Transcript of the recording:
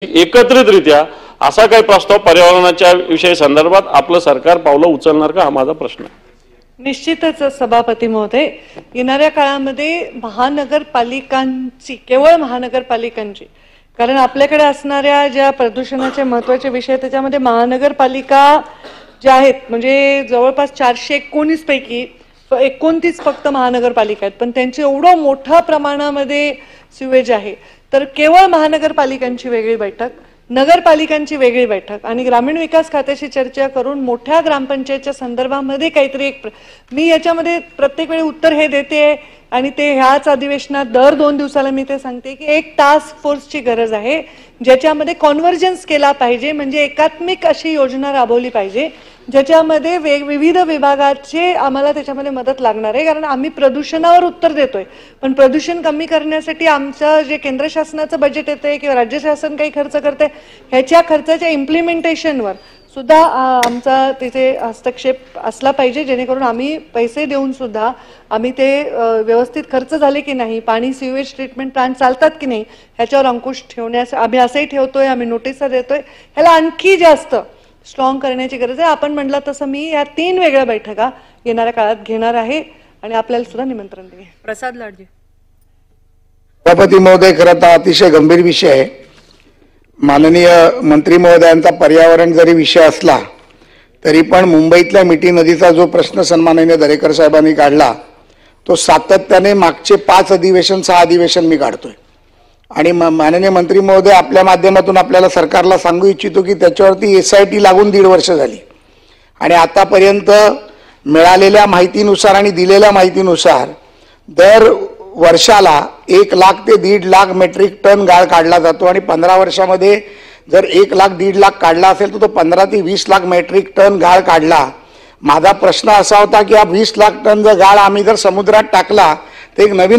एकत्रितरित्या असा काही प्रस्ताव पर्यावरणाच्या विषयी संदर्भात आपलं सरकार पावलं उचलणार का, हा माझा प्रश्न आहे. निश्चितच सभापती महोदय, येणाऱ्या काळामध्ये महानगरपालिकांची, केवळ महानगरपालिकांची, कारण आपल्याकडे असणाऱ्या ज्या प्रदूषणाचे महत्त्वाचे विषय त्याच्यामध्ये महानगरपालिका ज्या आहेत, म्हणजे जवळपास 419 पैकी 29 फक्त महानगरपालिका आहेत, पण त्यांचे एवढं मोठ्या प्रमाणामध्ये सिवेज आहे. तर केवळ महानगरपालिकांची वेगळी बैठक, नगरपालिकांची वेगळी बैठक आणि ग्रामीण विकास खात्याशी चर्चा करून मोठ्या ग्रामपंचायतच्या संदर्भामध्ये काहीतरी एक, मी याच्यामध्ये प्रत्येक वेळी उत्तर हे देते आणि ते ह्याच अधिवेशनात दर 2 दिवसाला मी ते सांगते की एक टास्क फोर्सची गरज आहे ज्याच्यामध्ये कॉन्व्हर्जन्स केला पाहिजे, म्हणजे एकात्मिक अशी योजना राबवली पाहिजे ज्याच्यामध्ये विविध विभागाचे आम्हाला त्याच्यामध्ये मदत लागणार आहे. कारण आम्ही प्रदूषणावर उत्तर देतोय, पण प्रदूषण कमी करण्यासाठी आमचं जे केंद्र शासनाचं बजेट येते किंवा राज्य शासन काही खर्च करते, ह्याच्या खर्चाच्या इम्प्लिमेंटेशनवर सुद्धा आमचा तिथे हस्तक्षेप असला पाहिजे, जेणेकरून आम्ही पैसे देऊन सुद्धा आम्ही ते व्यवस्थित खर्च झाले की नाही, पाणी सिवेज ट्रीटमेंट प्लांट चालतात की नाही ह्याच्यावर अंकुश ठेवण्यास आम्ही असंही ठेवतोय, आम्ही नोटिसा देतोय. ह्याला आणखी जास्त स्ट्रॉंग करण्याची गरज आहे. आपण म्हटलं तसं मी या 3 वेगळ्या बैठका येणाऱ्या काळात घेणार आहे आणि आपल्याला सुद्धा निमंत्रण देईन. प्रसाद लाडजे. सभापती महोदय, खरं तर अतिशय गंभीर विषय आहे. माननीय मंत्री महोदयांचा पर्यावरण जरी विषय असला तरी पण मुंबईतल्या मिठी नदीचा जो प्रश्न सन्माननीय दरेकर साहेबांनी काढला तो सातत्याने मागचे 5 अधिवेशन 6 अधिवेशन मी काढतोय आणि माननीय मंत्री महोदय आपल्या माध्यमातून आपल्याला सरकारला सांगू इच्छितो की त्याच्यावरती SIT लागून 1.5 वर्ष झाली आणि आतापर्यंत मिळालेल्या माहितीनुसार आणि दिलेल्या माहितीनुसार दर वर्षाला 1 लाख ते 1.5 लाख मेट्रिक टन गाळ काढला जातो आणि 15 वर्षामध्ये जर 1 लाख 1.5 लाख काढला असेल तर तो 15 ते 20 लाख मेट्रिक टन गाळ काढला. माझा प्रश्न असा होता की हा 20 लाख टन जर गाळ आम्ही जर समुद्रात टाकला तर एक नवीन